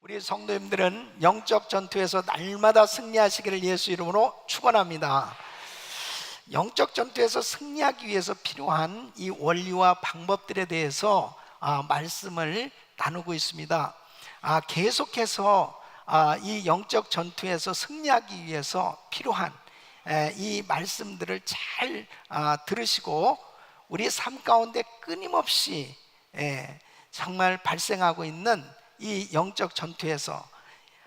우리 성도님들은 영적 전투에서 날마다 승리하시기를 예수 이름으로 축원합니다. 영적 전투에서 승리하기 위해서 필요한 이 원리와 방법들에 대해서 말씀을 나누고 있습니다. 계속해서 이 영적 전투에서 승리하기 위해서 필요한 이 말씀들을 잘 들으시고 우리 삶 가운데 끊임없이 정말 발생하고 있는 이 영적 전투에서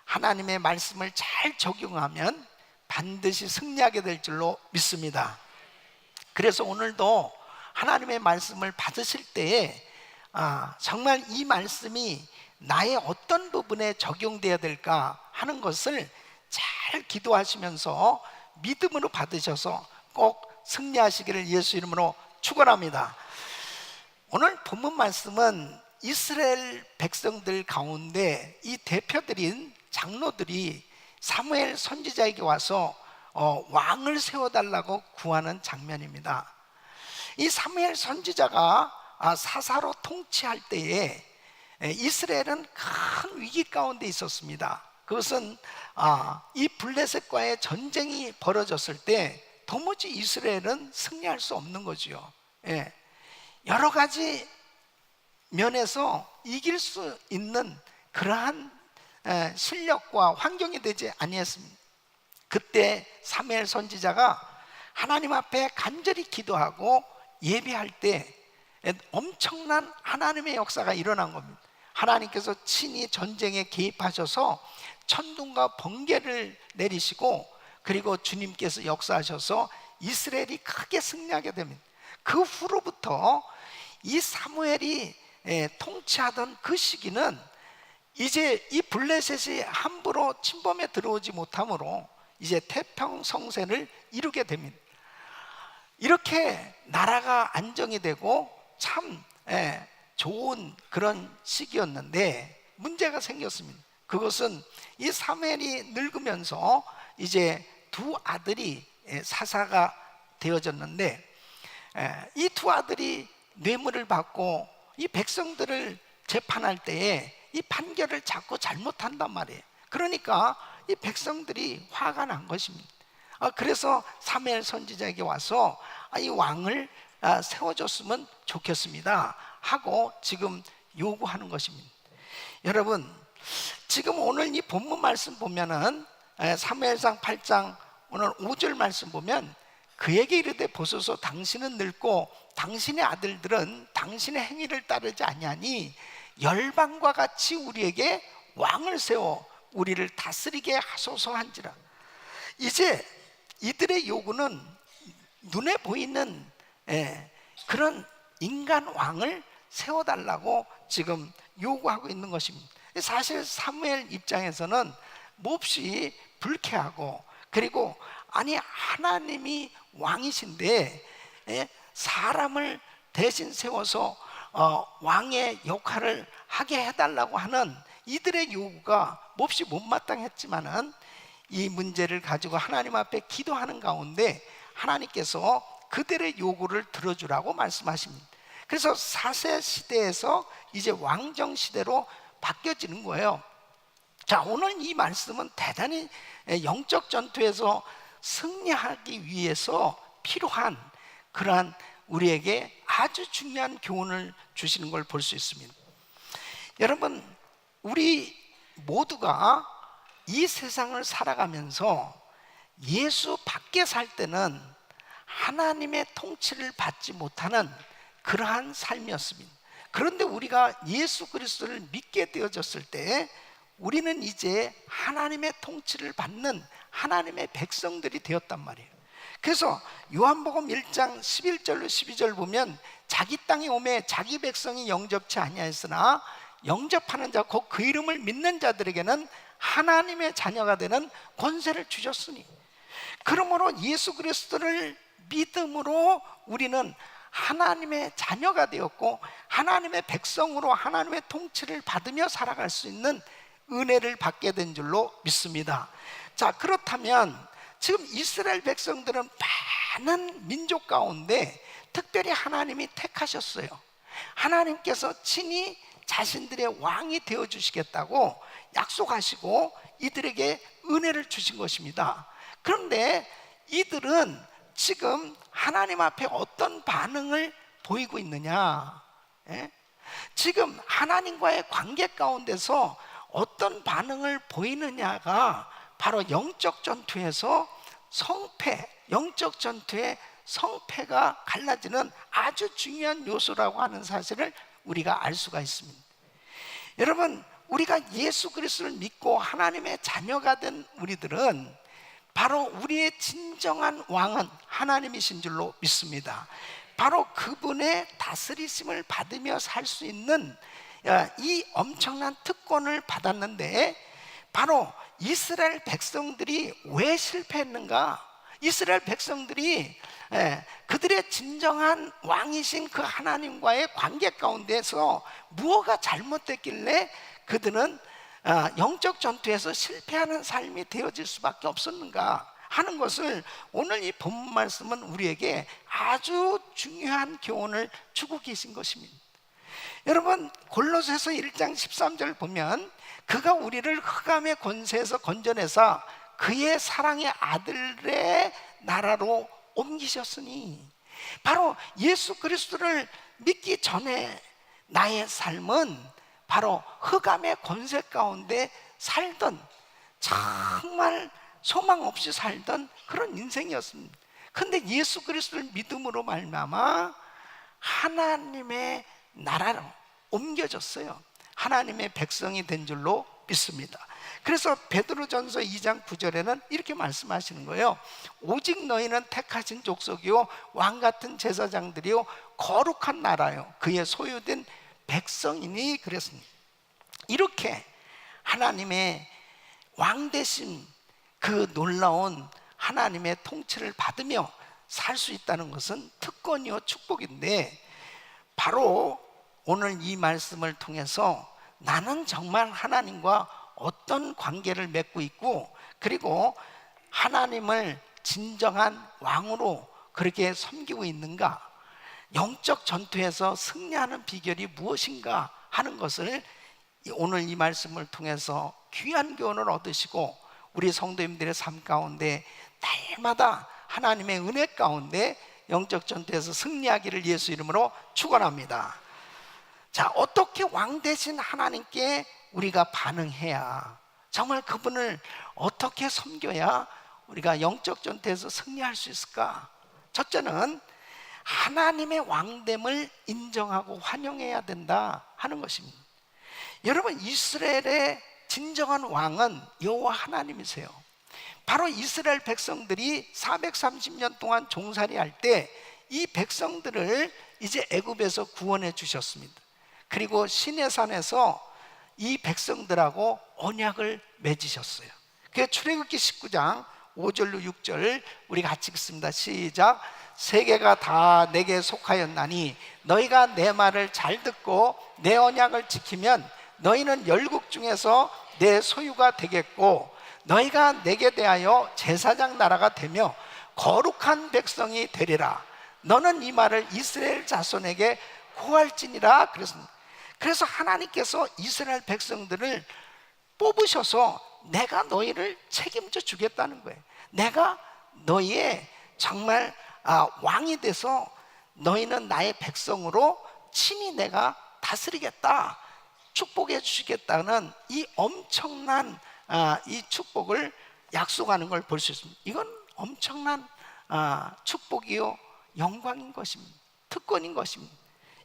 하나님의 말씀을 잘 적용하면 반드시 승리하게 될 줄로 믿습니다. 그래서 오늘도 하나님의 말씀을 받으실 때에 정말 이 말씀이 나의 어떤 부분에 적용되어야 될까 하는 것을 잘 기도하시면서 믿음으로 받으셔서 꼭 승리하시기를 예수 이름으로 축원합니다. 오늘 본문 말씀은 이스라엘 백성들 가운데 이 대표들인 장로들이 사무엘 선지자에게 와서 왕을 세워달라고 구하는 장면입니다. 이 사무엘 선지자가 사사로 통치할 때에 이스라엘은 큰 위기 가운데 있었습니다. 그것은 이 블레셋과의 전쟁이 벌어졌을 때 도무지 이스라엘은 승리할 수 없는 거지요. 여러 가지 면에서 이길 수 있는 그러한 실력과 환경이 되지 아니했습니다. 그때 사무엘 선지자가 하나님 앞에 간절히 기도하고 예배할 때 엄청난 하나님의 역사가 일어난 겁니다. 하나님께서 친히 전쟁에 개입하셔서 천둥과 번개를 내리시고 그리고 주님께서 역사하셔서 이스라엘이 크게 승리하게 됩니다. 그 후로부터 이 사무엘이 통치하던 그 시기는 이제 이 블레셋이 함부로 침범에 들어오지 못하므로 이제 태평성세를 이루게 됩니다. 이렇게 나라가 안정이 되고 참 좋은 그런 시기였는데 문제가 생겼습니다. 그것은 이 사무엘이 늙으면서 이제 두 아들이 사사가 되어졌는데 이 두 아들이 뇌물을 받고 이 백성들을 재판할 때에 이 판결을 자꾸 잘못한단 말이에요. 그러니까 이 백성들이 화가 난 것입니다. 그래서 사무엘 선지자에게 와서 이 왕을 세워줬으면 좋겠습니다 하고 지금 요구하는 것입니다. 여러분, 지금 오늘 이 본문 말씀 보면은 사무엘상 8장 오늘 5절 말씀 보면 그에게 이르되 보소서 당신은 늙고 당신의 아들들은 당신의 행위를 따르지 아니하니 열방과 같이 우리에게 왕을 세워 우리를 다스리게 하소서 한지라. 이제 이들의 요구는 눈에 보이는 그런 인간 왕을 세워달라고 지금 요구하고 있는 것입니다. 사실 사무엘 입장에서는 몹시 불쾌하고 그리고 아니 하나님이 왕이신데 사람을 대신 세워서 왕의 역할을 하게 해달라고 하는 이들의 요구가 몹시 못마땅했지만은 이 문제를 가지고 하나님 앞에 기도하는 가운데 하나님께서 그들의 요구를 들어주라고 말씀하십니다. 그래서 사세 시대에서 이제 왕정 시대로 바뀌어지는 거예요. 자, 오늘 이 말씀은 대단히 영적 전투에서 승리하기 위해서 필요한 그러한 우리에게 아주 중요한 교훈을 주시는 걸 볼 수 있습니다. 여러분, 우리 모두가 이 세상을 살아가면서 예수 밖에 살 때는 하나님의 통치를 받지 못하는 그러한 삶이었습니다. 그런데 우리가 예수 그리스도를 믿게 되어졌을 때 우리는 이제 하나님의 통치를 받는 하나님의 백성들이 되었단 말이에요. 그래서 요한복음 1장 11절로 12절 보면 자기 땅에 오매 자기 백성이 영접치 아니하였으나 영접하는 자 곧 그 이름을 믿는 자들에게는 하나님의 자녀가 되는 권세를 주셨으니, 그러므로 예수 그리스도를 믿음으로 우리는 하나님의 자녀가 되었고 하나님의 백성으로 하나님의 통치를 받으며 살아갈 수 있는 은혜를 받게 된 줄로 믿습니다. 자, 그렇다면 지금 이스라엘 백성들은 많은 민족 가운데 특별히 하나님이 택하셨어요. 하나님께서 친히 자신들의 왕이 되어주시겠다고 약속하시고 이들에게 은혜를 주신 것입니다. 그런데 이들은 지금 하나님 앞에 어떤 반응을 보이고 있느냐? 예? 지금 하나님과의 관계 가운데서 어떤 반응을 보이느냐가 바로 영적 전투에서 영적 전투의 성패가 갈라지는 아주 중요한 요소라고 하는 사실을 우리가 알 수가 있습니다. 여러분, 우리가 예수 그리스도를 믿고 하나님의 자녀가 된 우리들은 바로 우리의 진정한 왕은 하나님이신 줄로 믿습니다. 바로 그분의 다스리심을 받으며 살 수 있는 이 엄청난 특권을 받았는데, 바로 이스라엘 백성들이 왜 실패했는가? 이스라엘 백성들이 그들의 진정한 왕이신 그 하나님과의 관계 가운데서 무엇가 잘못됐길래 그들은 영적 전투에서 실패하는 삶이 되어질 수밖에 없었는가 하는 것을 오늘 이 본문 말씀은 우리에게 아주 중요한 교훈을 주고 계신 것입니다. 여러분, 골로새서 1장 13절 보면 그가 우리를 흑암의 권세에서 건져내사 그의 사랑의 아들의 나라로 옮기셨으니, 바로 예수 그리스도를 믿기 전에 나의 삶은 바로 흑암의 권세 가운데 살던, 정말 소망 없이 살던 그런 인생이었습니다. 그런데 예수 그리스도를 믿음으로 말미암아 하나님의 나라로 옮겨졌어요. 하나님의 백성이 된 줄로 믿습니다. 그래서 베드로전서 2장 9절에는 이렇게 말씀하시는 거예요. 오직 너희는 택하신 족속이요 왕같은 제사장들이요 거룩한 나라요 그의 소유된 백성이니 그랬습니다. 이렇게 하나님의 왕되심, 그 놀라운 하나님의 통치를 받으며 살 수 있다는 것은 특권이요 축복인데, 바로 오늘 이 말씀을 통해서 나는 정말 하나님과 어떤 관계를 맺고 있고, 그리고 하나님을 진정한 왕으로 그렇게 섬기고 있는가, 영적 전투에서 승리하는 비결이 무엇인가 하는 것을 오늘 이 말씀을 통해서 귀한 교훈을 얻으시고 우리 성도님들의 삶 가운데 날마다 하나님의 은혜 가운데 영적 전투에서 승리하기를 예수 이름으로 축원합니다. 자, 어떻게 왕 되신 하나님께 우리가 반응해야, 정말 그분을 어떻게 섬겨야 우리가 영적 전투에서 승리할 수 있을까? 첫째는 하나님의 왕됨을 인정하고 환영해야 된다 하는 것입니다. 여러분, 이스라엘의 진정한 왕은 여호와 하나님이세요. 바로 이스라엘 백성들이 430년 동안 종살이 할 때 이 백성들을 이제 애굽에서 구원해 주셨습니다. 그리고 시내산에서 이 백성들하고 언약을 맺으셨어요. 그게 출애굽기 19장 5절로 6절 우리 같이 읽습니다. 시작. 세계가 다 내게 속하였나니 너희가 내 말을 잘 듣고 내 언약을 지키면 너희는 열국 중에서 내 소유가 되겠고 너희가 내게 대하여 제사장 나라가 되며 거룩한 백성이 되리라. 너는 이 말을 이스라엘 자손에게 고할지니라 그랬습니다. 그래서 하나님께서 이스라엘 백성들을 뽑으셔서 내가 너희를 책임져 주겠다는 거예요. 내가 너희의 정말 왕이 돼서 너희는 나의 백성으로 친히 내가 다스리겠다, 축복해 주시겠다는 이 엄청난 이 축복을 약속하는 걸 볼 수 있습니다. 이건 엄청난 축복이요 영광인 것입니다. 특권인 것입니다.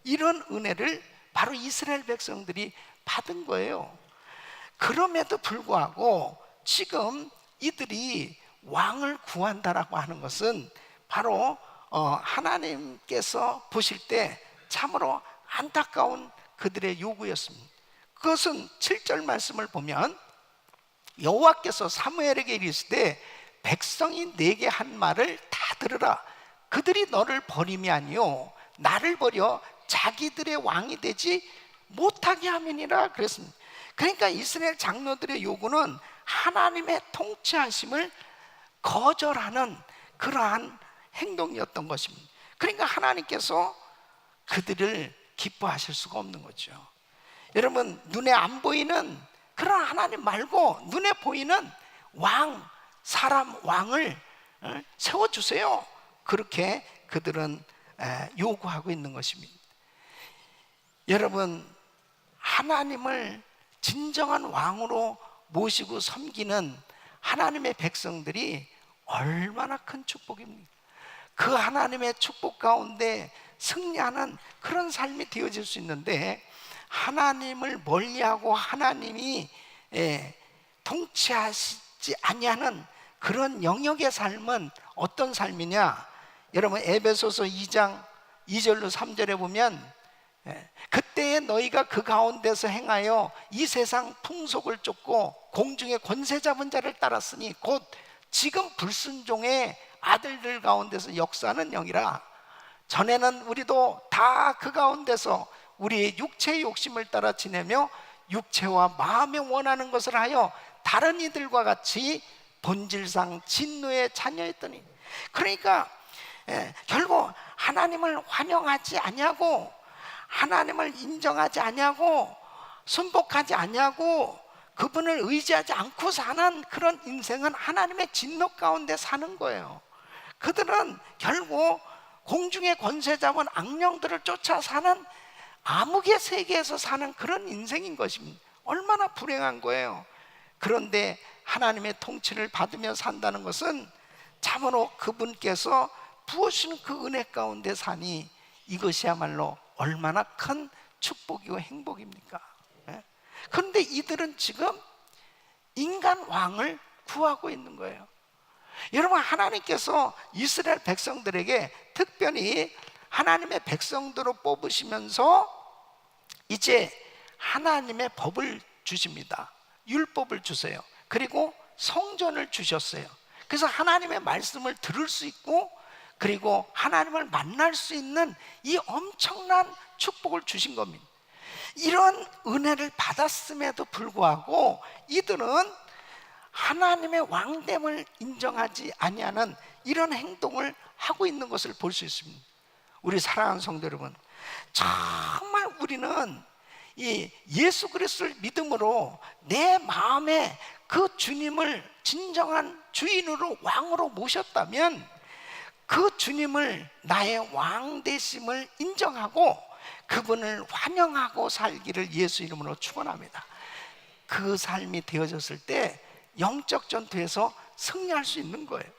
이런 은혜를 바로 이스라엘 백성들이 받은 거예요. 그럼에도 불구하고 지금 이들이 왕을 구한다라고 하는 것은 바로 하나님께서 보실 때 참으로 안타까운 그들의 요구였습니다. 그것은 7절 말씀을 보면 여호와께서 사무엘에게 이르시되 백성이 내게 한 말을 다 들으라. 그들이 너를 버림이 아니요 나를 버려 자기들의 왕이 되지 못하게 함이니라 그랬습니다. 그러니까 이스라엘 장로들의 요구는 하나님의 통치하심을 거절하는 그러한 행동이었던 것입니다. 그러니까 하나님께서 그들을 기뻐하실 수가 없는 거죠. 여러분, 눈에 안 보이는 그런 하나님 말고 눈에 보이는 왕, 사람 왕을 세워주세요. 그렇게 그들은 요구하고 있는 것입니다. 여러분, 하나님을 진정한 왕으로 모시고 섬기는 하나님의 백성들이 얼마나 큰 축복입니까? 그 하나님의 축복 가운데 승리하는 그런 삶이 되어질 수 있는데, 하나님을 멀리하고 하나님이 통치하시지 아니하는 그런 영역의 삶은 어떤 삶이냐? 여러분, 에베소서 2장 2절로 3절에 보면 그때에 너희가 그 가운데서 행하여 이 세상 풍속을 쫓고 공중의 권세 잡은 자를 따랐으니 곧 지금 불순종의 아들들 가운데서 역사하는 영이라. 전에는 우리도 다 그 가운데서 우리의 육체의 욕심을 따라 지내며 육체와 마음에 원하는 것을 하여 다른 이들과 같이 본질상 진노의 자녀였더니. 그러니까 결국 하나님을 환영하지 아니하고 하나님을 인정하지 아니하고 순복하지 아니하고 그분을 의지하지 않고 사는 그런 인생은 하나님의 진노 가운데 사는 거예요. 그들은 결국 공중의 권세 잡은 악령들을 쫓아 사는 암흑의 세계에서 사는 그런 인생인 것입니다. 얼마나 불행한 거예요. 그런데 하나님의 통치를 받으며 산다는 것은 참으로 그분께서 부으신 그 은혜 가운데 사니 이것이야말로 얼마나 큰 축복이고 행복입니까? 그런데 이들은 지금 인간 왕을 구하고 있는 거예요. 여러분, 하나님께서 이스라엘 백성들에게 특별히 하나님의 백성들로 뽑으시면서 이제 하나님의 법을 주십니다. 율법을 주세요. 그리고 성전을 주셨어요. 그래서 하나님의 말씀을 들을 수 있고 그리고 하나님을 만날 수 있는 이 엄청난 축복을 주신 겁니다. 이런 은혜를 받았음에도 불구하고 이들은 하나님의 왕됨을 인정하지 아니하는 이런 행동을 하고 있는 것을 볼 수 있습니다. 우리 사랑하는 성도 여러분, 정말 우리는 이 예수 그리스도를 믿음으로 내 마음에 그 주님을 진정한 주인으로 왕으로 모셨다면 그 주님을 나의 왕 되심을 인정하고 그분을 환영하고 살기를 예수 이름으로 축원합니다. 그 삶이 되어졌을 때 영적 전투에서 승리할 수 있는 거예요.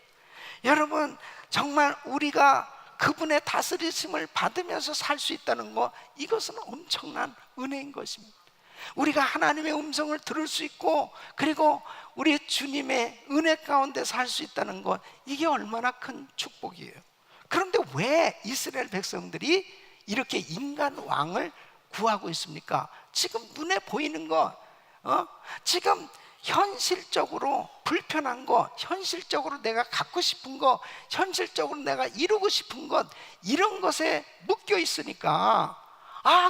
여러분, 정말 우리가 그분의 다스리심을 받으면서 살 수 있다는 거, 이것은 엄청난 은혜인 것입니다. 우리가 하나님의 음성을 들을 수 있고 그리고 우리 주님의 은혜 가운데 살 수 있다는 것, 이게 얼마나 큰 축복이에요. 그런데 왜 이스라엘 백성들이 이렇게 인간 왕을 구하고 있습니까? 지금 눈에 보이는 것, 지금 현실적으로 불편한 것, 현실적으로 내가 갖고 싶은 것, 현실적으로 내가 이루고 싶은 것, 이런 것에 묶여 있으니까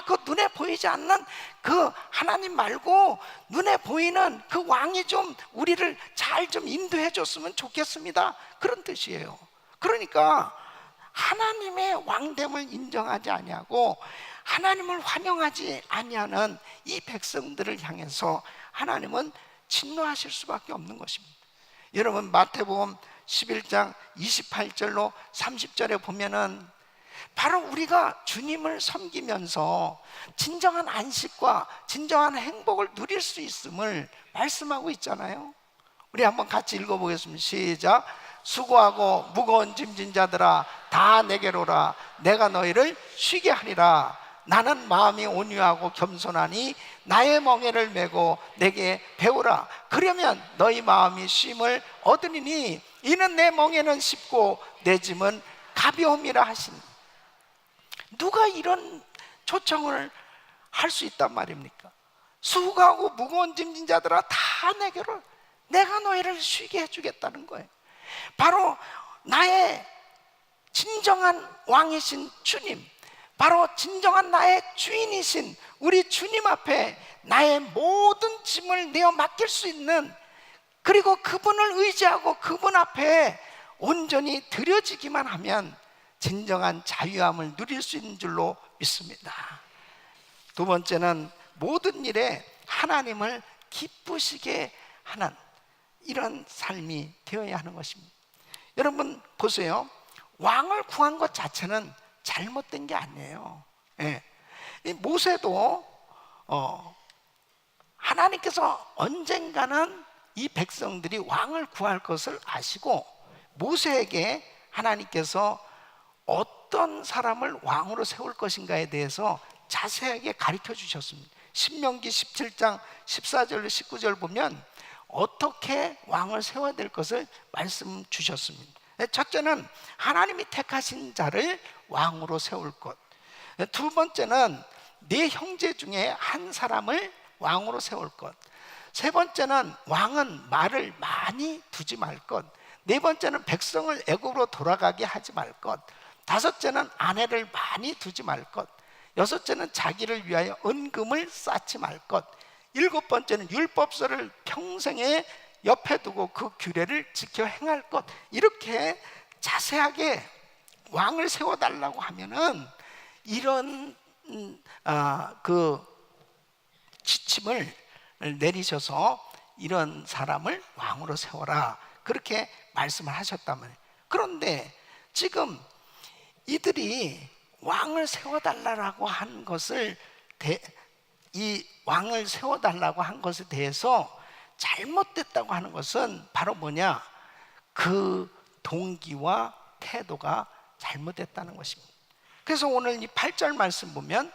그 눈에 보이지 않는 그 하나님 말고 눈에 보이는 그 왕이 좀 우리를 잘 좀 인도해 줬으면 좋겠습니다, 그런 뜻이에요. 그러니까 하나님의 왕됨을 인정하지 아니하고 하나님을 환영하지 아니하는 이 백성들을 향해서 하나님은 진노하실 수밖에 없는 것입니다. 여러분, 마태복음 11장 28절로 30절에 보면은 바로 우리가 주님을 섬기면서 진정한 안식과 진정한 행복을 누릴 수 있음을 말씀하고 있잖아요. 우리 한번 같이 읽어보겠습니다. 시작. 수고하고 무거운 짐진 자들아 다 내게로 오라. 내가 너희를 쉬게 하리라. 나는 마음이 온유하고 겸손하니 나의 멍에를 메고 내게 배우라. 그러면 너희 마음이 쉼을 얻으리니 이는 내 멍에는 쉽고 내 짐은 가벼움이라 하시니. 누가 이런 초청을 할 수 있단 말입니까? 수고하고 무거운 짐진 자들아 다 내게로, 내가 너희를 쉬게 해주겠다는 거예요. 바로 나의 진정한 왕이신 주님, 바로 진정한 나의 주인이신 우리 주님 앞에 나의 모든 짐을 내어 맡길 수 있는, 그리고 그분을 의지하고 그분 앞에 온전히 드려지기만 하면 진정한 자유함을 누릴 수 있는 줄로 믿습니다. 두 번째는 모든 일에 하나님을 기쁘시게 하는 이런 삶이 되어야 하는 것입니다. 여러분 보세요. 왕을 구한 것 자체는 잘못된 게 아니에요. 예. 이 모세도 하나님께서 언젠가는 이 백성들이 왕을 구할 것을 아시고 모세에게 하나님께서 어떤 사람을 왕으로 세울 것인가에 대해서 자세하게 가르쳐 주셨습니다. 신명기 17장 14절 19절 보면 어떻게 왕을 세워야 될 것을 말씀 주셨습니다. 첫째는 하나님이 택하신 자를 왕으로 세울 것. 두 번째는 네 형제 중에 한 사람을 왕으로 세울 것. 세 번째는 왕은 말을 많이 두지 말 것. 네 번째는 백성을 애굽으로 돌아가게 하지 말 것. 다섯째는 아내를 많이 두지 말 것. 여섯째는 자기를 위하여 은금을 쌓지 말 것. 일곱 번째는 율법서를 평생에 옆에 두고 그 규례를 지켜 행할 것. 이렇게 자세하게 왕을 세워달라고 하면은 이런 그 지침을 내리셔서 이런 사람을 왕으로 세워라, 그렇게 말씀을 하셨다면, 그런데 지금 이들이 왕을 세워달라고 한 것을 이 왕을 세워달라고 한 것에 대해서 잘못됐다고 하는 것은 바로 뭐냐? 그 동기와 태도가 잘못됐다는 것입니다. 그래서 오늘 이 8절 말씀 보면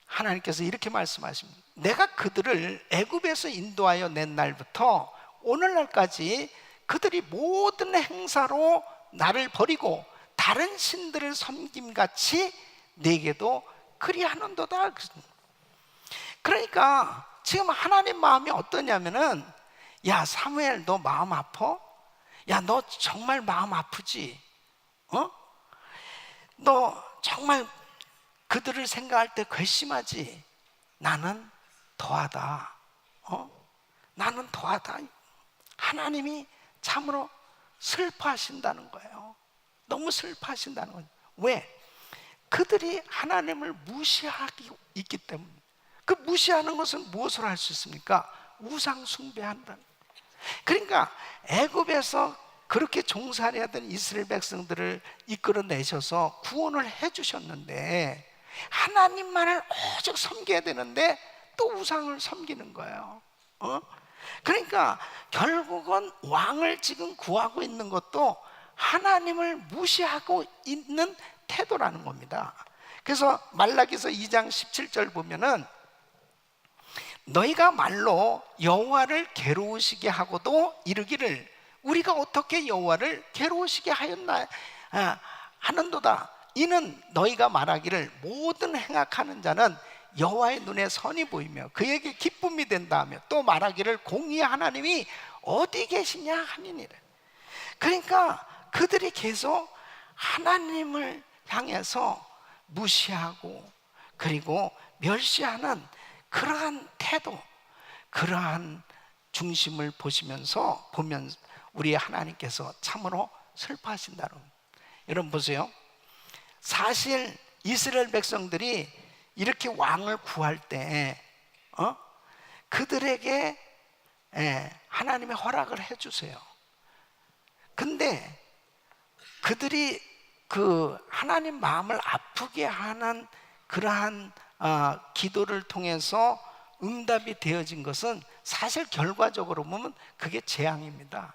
하나님께서 이렇게 말씀하십니다. 내가 그들을 애굽에서 인도하여 낸 날부터 오늘날까지 그들이 모든 행사로 나를 버리고 다른 신들을 섬김같이 내게도 그리하는도다. 그러니까 지금 하나님 마음이 어떠냐면은, 야 사무엘, 너 마음 아파? 야 너 정말 마음 아프지? 너 정말 그들을 생각할 때 괘씸하지? 나는 더하다. 나는 더하다. 하나님이 참으로 슬퍼하신다는 거예요. 너무 슬퍼하신다는 거예요. 왜? 그들이 하나님을 무시하고 있기 때문에. 그 무시하는 것은 무엇으로 할 수 있습니까? 우상 숭배한다는. 그러니까 애굽에서 그렇게 종살이하던 이스라엘 백성들을 이끌어내셔서 구원을 해주셨는데 하나님만을 오직 섬겨야 되는데 또 우상을 섬기는 거예요. 그러니까 결국은 왕을 지금 구하고 있는 것도 하나님을 무시하고 있는 태도라는 겁니다. 그래서 말라기서 2장 17절 보면은 너희가 말로 여호와를 괴로우시게 하고도 이르기를 우리가 어떻게 여호와를 괴로우시게 하였나 하는도다. 이는 너희가 말하기를 모든 행악하는 자는 여호와의 눈에 선이 보이며 그에게 기쁨이 된다 하며 또 말하기를 공의의 하나님이 어디 계시냐 하니니라. 그러니까 그들이 계속 하나님을 향해서 무시하고 그리고 멸시하는 그러한 태도, 그러한 중심을 보면 우리 하나님께서 참으로 슬퍼하신다는 겁니다. 여러분 보세요. 사실 이스라엘 백성들이 이렇게 왕을 구할 때 그들에게 하나님의 허락을 해주세요. 근데 그들이 그 하나님 마음을 아프게 하는 그러한 기도를 통해서 응답이 되어진 것은 사실 결과적으로 보면 그게 재앙입니다.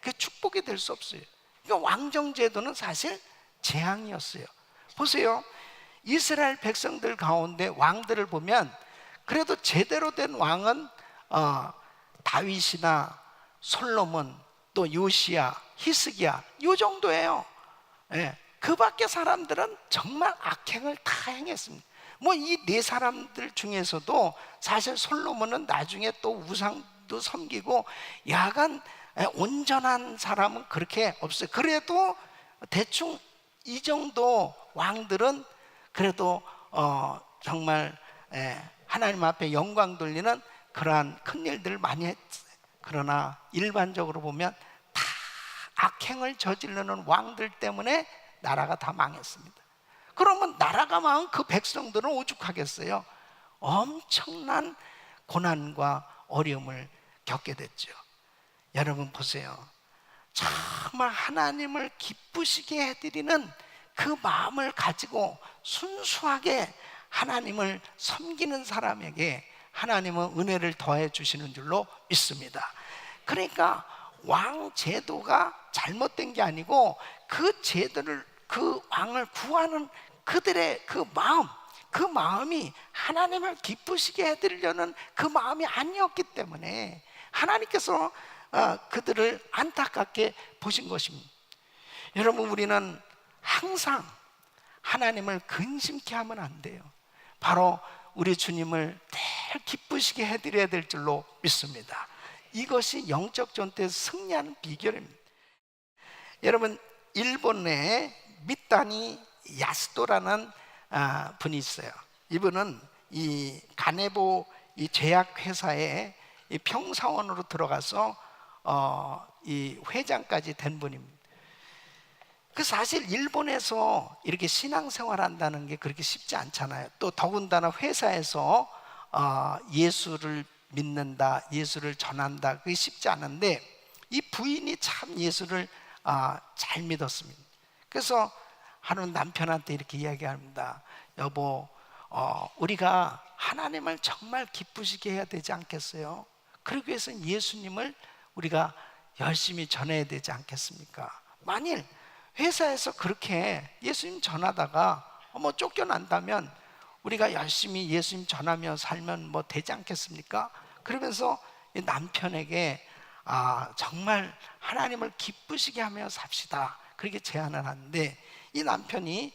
그게 축복이 될 수 없어요. 그러니까 왕정제도는 사실 재앙이었어요. 보세요. 이스라엘 백성들 가운데 왕들을 보면 그래도 제대로 된 왕은 다윗이나 솔로몬, 또 요시야, 히스기야, 요 정도예요. 그 밖에 사람들은 정말 악행을 다 행했습니다. 뭐 이 네 사람들 중에서도 사실 솔로몬은 나중에 또 우상도 섬기고 야간 온전한 사람은 그렇게 없어요. 그래도 대충 이 정도 왕들은 그래도 정말 하나님 앞에 영광 돌리는 그러한 큰 일들을 많이 했어요. 그러나 일반적으로 보면 다 악행을 저지르는 왕들 때문에 나라가 다 망했습니다. 그러면 나라가 망한 그 백성들은 오죽하겠어요? 엄청난 고난과 어려움을 겪게 됐죠. 여러분 보세요. 정말 하나님을 기쁘시게 해드리는 그 마음을 가지고 순수하게 하나님을 섬기는 사람에게 하나님은 은혜를 더해 주시는 줄로 믿습니다. 그러니까 왕 제도가 잘못된 게 아니고 그 제도를, 그 왕을 구하는 그들의 그 마음이 하나님을 기쁘시게 해드리려는 그 마음이 아니었기 때문에 하나님께서 그들을 안타깝게 보신 것입니다. 여러분, 우리는 항상 하나님을 근심케 하면 안 돼요. 바로 우리 주님을 늘 기쁘시게 해드려야 될 줄로 믿습니다. 이것이 영적 전투에 승리하는 비결입니다. 여러분, 일본에 미타니 야스토라는 분이 있어요. 이분은 이 가네보 이 제약회사에 이 평사원으로 들어가서 이 회장까지 된 분입니다. 그 사실 일본에서 이렇게 신앙생활 한다는 게 그렇게 쉽지 않잖아요. 또 더군다나 회사에서 예수를 믿는다, 예수를 전한다, 그게 쉽지 않은데 이 부인이 참 예수를 잘 믿었습니다. 그래서 하루는 남편한테 이렇게 이야기합니다. 여보, 우리가 하나님을 정말 기쁘시게 해야 되지 않겠어요? 그러기 위해서는 예수님을 우리가 열심히 전해야 되지 않겠습니까? 만일 회사에서 그렇게 예수님 전하다가 뭐 쫓겨난다면 우리가 열심히 예수님 전하며 살면 뭐 되지 않겠습니까? 그러면서 이 남편에게 정말 하나님을 기쁘시게 하며 삽시다, 그렇게 제안을 하는데 이 남편이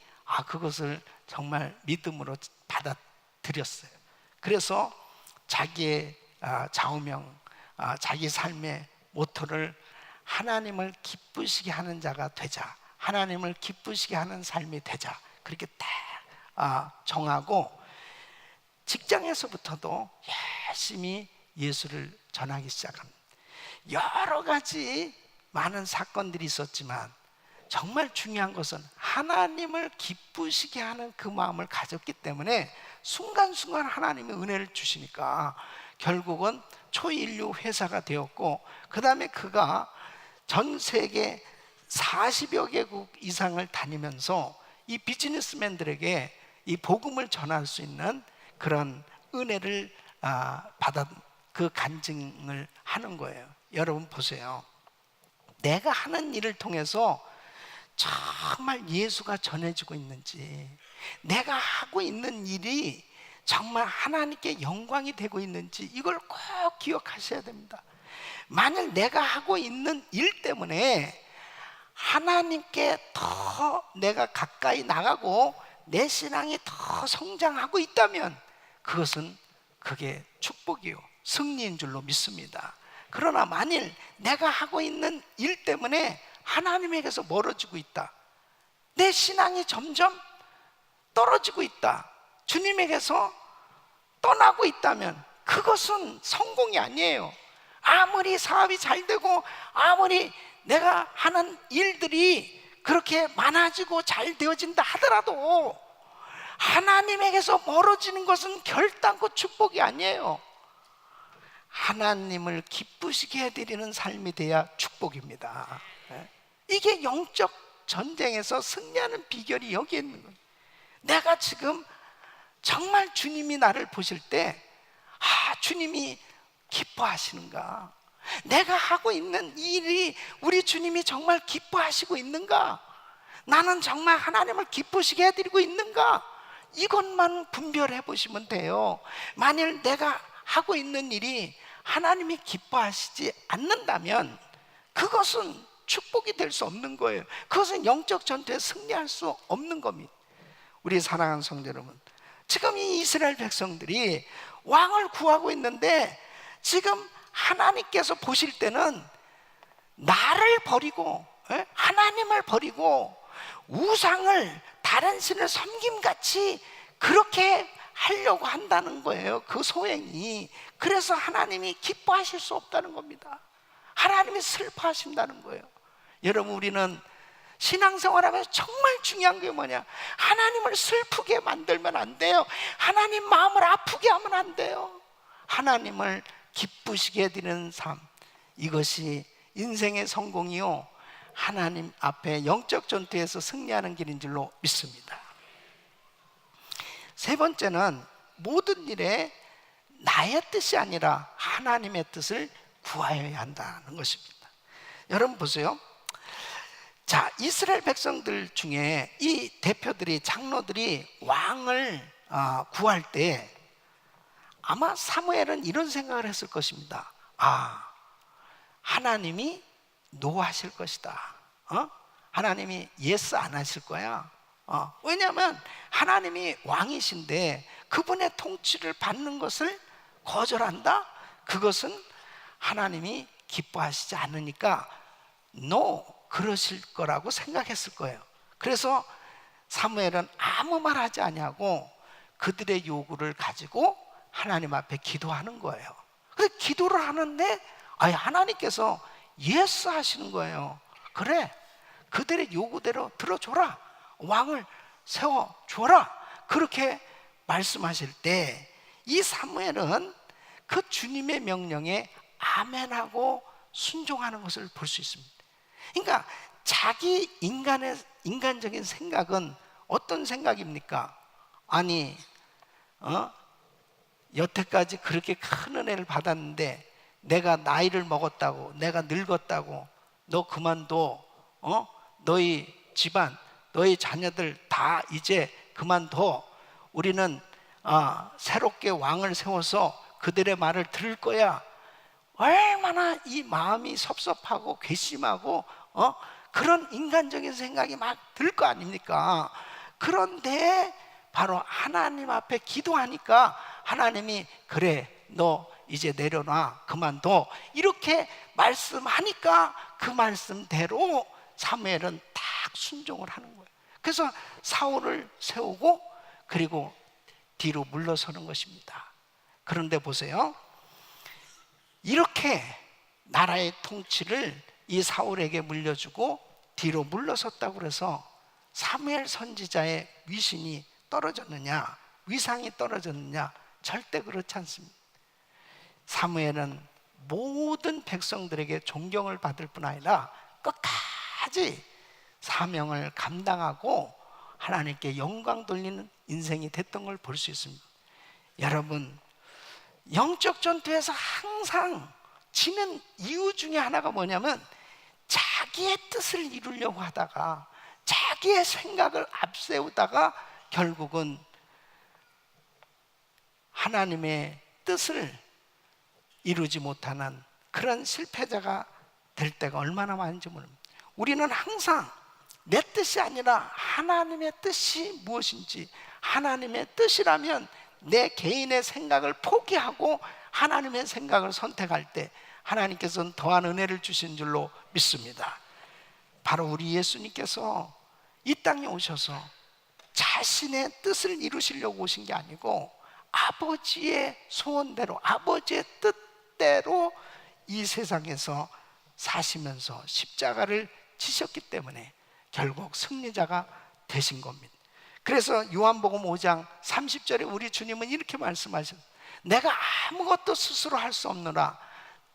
그것을 정말 믿음으로 받아들였어요. 그래서 자기의 좌우명, 자기 삶의 모토를 하나님을 기쁘시게 하는 자가 되자, 하나님을 기쁘시게 하는 삶이 되자, 그렇게 딱 정하고 직장에서부터도 열심히 예수를 전하기 시작합니다. 여러 가지 많은 사건들이 있었지만 정말 중요한 것은 하나님을 기쁘시게 하는 그 마음을 가졌기 때문에 순간순간 하나님의 은혜를 주시니까 결국은 초인류 회사가 되었고, 그 다음에 그가 전 세계 40여 개국 이상을 다니면서 이 비즈니스맨들에게 이 복음을 전할 수 있는 그런 은혜를 받아 그 간증을 하는 거예요. 여러분 보세요. 내가 하는 일을 통해서 정말 예수가 전해지고 있는지, 내가 하고 있는 일이 정말 하나님께 영광이 되고 있는지 이걸 꼭 기억하셔야 됩니다. 만일 내가 하고 있는 일 때문에 하나님께 더 내가 가까이 나가고 내 신앙이 더 성장하고 있다면 그게 축복이요, 승리인 줄로 믿습니다. 그러나 만일 내가 하고 있는 일 때문에 하나님에게서 멀어지고 있다, 내 신앙이 점점 떨어지고 있다, 주님에게서 떠나고 있다면 그것은 성공이 아니에요. 아무리 사업이 잘 되고 아무리 내가 하는 일들이 그렇게 많아지고 잘 되어진다 하더라도 하나님에게서 멀어지는 것은 결단코 축복이 아니에요. 하나님을 기쁘시게 해드리는 삶이 돼야 축복입니다. 이게 영적 전쟁에서 승리하는 비결이 여기에 있는 거예요. 내가 지금 정말 주님이 나를 보실 때 주님이 기뻐하시는가? 내가 하고 있는 일이 우리 주님이 정말 기뻐하시고 있는가? 나는 정말 하나님을 기쁘시게 해드리고 있는가? 이것만 분별해 보시면 돼요. 만일 내가 하고 있는 일이 하나님이 기뻐하시지 않는다면 그것은 축복이 될 수 없는 거예요. 그것은 영적 전투에 승리할 수 없는 겁니다. 우리 사랑하는 성도 여러분, 지금 이 이스라엘 백성들이 왕을 구하고 있는데 지금 하나님께서 보실 때는 나를 버리고 하나님을 버리고 우상을, 다른 신을 섬김같이 그렇게 하려고 한다는 거예요, 그 소행이. 그래서 하나님이 기뻐하실 수 없다는 겁니다. 하나님이 슬퍼하신다는 거예요. 여러분, 우리는 신앙생활하면서 정말 중요한 게 뭐냐? 하나님을 슬프게 만들면 안 돼요. 하나님 마음을 아프게 하면 안 돼요. 하나님을 기쁘시게 해드리는 삶, 이것이 인생의 성공이요, 하나님 앞에 영적 전투에서 승리하는 길인 줄로 믿습니다. 세 번째는 모든 일에 나의 뜻이 아니라 하나님의 뜻을 구하여야 한다는 것입니다. 여러분 보세요. 자, 이스라엘 백성들 중에 이 대표들이, 장로들이 왕을 구할 때 아마 사무엘은 이런 생각을 했을 것입니다. 하나님이 노하실 것이다. 하나님이 예스 안 하실 거야. 왜냐하면 하나님이 왕이신데 그분의 통치를 받는 것을 거절한다? 그것은 하나님이 기뻐하시지 않으니까 그러실 거라고 생각했을 거예요. 그래서 사무엘은 아무 말 하지 아니하고 그들의 요구를 가지고 하나님 앞에 기도하는 거예요. 그래서 기도를 하는데 하나님께서 예스 하시는 거예요. 그래, 그들의 요구대로 들어줘라, 왕을 세워줘라, 그렇게 말씀하실 때 이 사무엘은 그 주님의 명령에 아멘하고 순종하는 것을 볼 수 있습니다. 그러니까 자기 인간적인 생각은 어떤 생각입니까? 아니, 여태까지 그렇게 큰 은혜를 받았는데 내가 나이를 먹었다고, 내가 늙었다고 너 그만둬, 너희 집안, 너희 자녀들 다 이제 그만둬, 우리는 새롭게 왕을 세워서 그들의 말을 들을 거야. 얼마나 이 마음이 섭섭하고 괘씸하고 그런 인간적인 생각이 막 들 거 아닙니까? 그런데 바로 하나님 앞에 기도하니까 하나님이 그래, 너 이제 내려놔, 그만둬, 이렇게 말씀하니까 그 말씀대로 사무엘은 딱 순종을 하는 거예요. 그래서 사울을 세우고 그리고 뒤로 물러서는 것입니다. 그런데 보세요, 이렇게 나라의 통치를 이 사울에게 물려주고 뒤로 물러섰다고 해서 사무엘 선지자의 위신이 떨어졌느냐, 위상이 떨어졌느냐? 절대 그렇지 않습니다. 사무엘은 모든 백성들에게 존경을 받을 뿐 아니라 끝까지 사명을 감당하고 하나님께 영광 돌리는 인생이 됐던 걸 볼 수 있습니다. 여러분, 영적 전투에서 항상 지는 이유 중에 하나가 뭐냐면 자기의 뜻을 이루려고 하다가 자기의 생각을 앞세우다가 결국은 하나님의 뜻을 이루지 못하는 그런 실패자가 될 때가 얼마나 많은지 모릅니다. 우리는 항상 내 뜻이 아니라 하나님의 뜻이 무엇인지, 하나님의 뜻이라면 내 개인의 생각을 포기하고 하나님의 생각을 선택할 때 하나님께서는 더한 은혜를 주신 줄로 믿습니다. 바로 우리 예수님께서 이 땅에 오셔서 자신의 뜻을 이루시려고 오신 게 아니고 아버지의 소원대로, 아버지의 뜻대로 이 세상에서 사시면서 십자가를 지셨기 때문에 결국 승리자가 되신 겁니다. 그래서 요한복음 5장 30절에 우리 주님은 이렇게 말씀하셨어요. 내가 아무것도 스스로 할 수 없노라.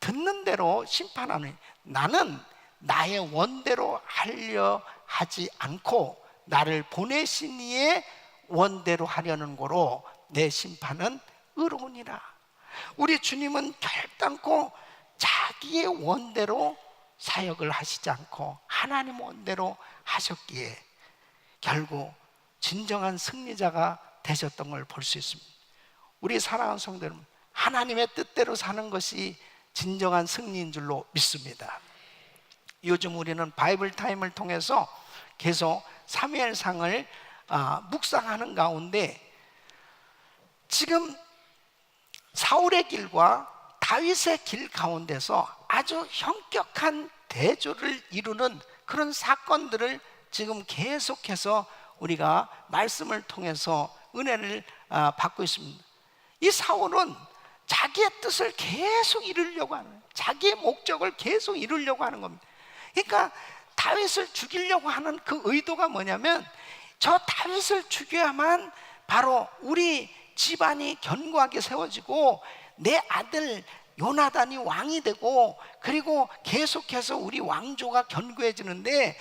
듣는 대로 심판하니 나는 나의 원대로 하려 하지 않고 나를 보내신 이의 원대로 하려는 거로 내 심판은 의로우니라. 우리 주님은 결단코 자기의 원대로 사역을 하시지 않고 하나님 원대로 하셨기에 결국 진정한 승리자가 되셨던 걸 볼 수 있습니다. 우리 사랑하는 성도 여러분, 하나님의 뜻대로 사는 것이 진정한 승리인 줄로 믿습니다. 요즘 우리는 바이블 타임을 통해서 계속 사무엘상을 묵상하는 가운데 지금 사울의 길과 다윗의 길 가운데서 아주 현격한 대조를 이루는 그런 사건들을 지금 계속해서 우리가 말씀을 통해서 은혜를 받고 있습니다. 이 사울은 자기의 뜻을 계속 이루려고 하는 거예요. 자기의 목적을 계속 이루려고 하는 겁니다. 그러니까 다윗을 죽이려고 하는 그 의도가 뭐냐면, 저 다윗을 죽여야만 바로 우리 집안이 견고하게 세워지고 내 아들 요나단이 왕이 되고, 그리고 계속해서 우리 왕조가 견고해지는데,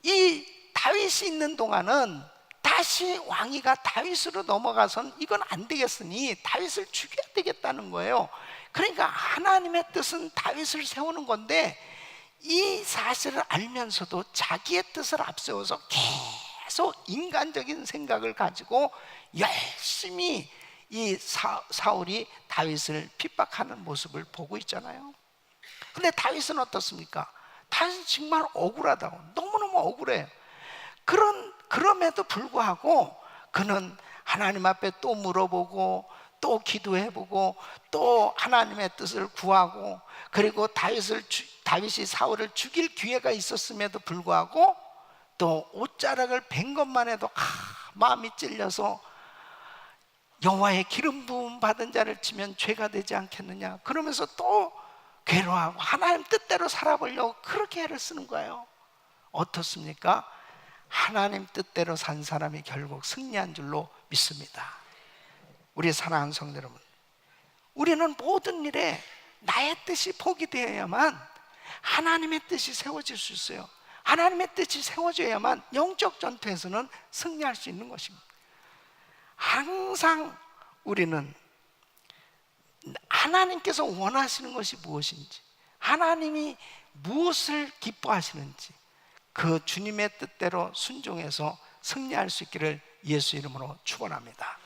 이 다윗이 있는 동안은 다시 왕위가 다윗으로 넘어가선 이건 안 되겠으니 다윗을 죽여야 되겠다는 거예요. 그러니까 하나님의 뜻은 다윗을 세우는 건데, 이 사실을 알면서도 자기의 뜻을 앞세워서 계속 인간적인 생각을 가지고 열심히 이 사울이 다윗을 핍박하는 모습을 보고 있잖아요. 근데 다윗은 어떻습니까? 다윗은 정말 억울하다고, 너무너무 억울해요. 그럼에도 불구하고 그는 하나님 앞에 또 물어보고 또 기도해보고 또 하나님의 뜻을 구하고, 그리고 다윗이 사울을 죽일 기회가 있었음에도 불구하고 또 옷자락을 벤 것만 해도 마음이 찔려서 여호와의 기름 부음 받은 자를 치면 죄가 되지 않겠느냐, 그러면서 또 괴로워하고 하나님 뜻대로 살아보려고 그렇게 애를 쓰는 거예요. 어떻습니까? 하나님 뜻대로 산 사람이 결국 승리한 줄로 믿습니다. 우리 사랑하는 성도 여러분, 우리는 모든 일에 나의 뜻이 포기되어야만 하나님의 뜻이 세워질 수 있어요. 하나님의 뜻이 세워져야만 영적 전투에서는 승리할 수 있는 것입니다. 항상 우리는 하나님께서 원하시는 것이 무엇인지, 하나님이 무엇을 기뻐하시는지 그 주님의 뜻대로 순종해서 승리할 수 있기를 예수 이름으로 축원합니다.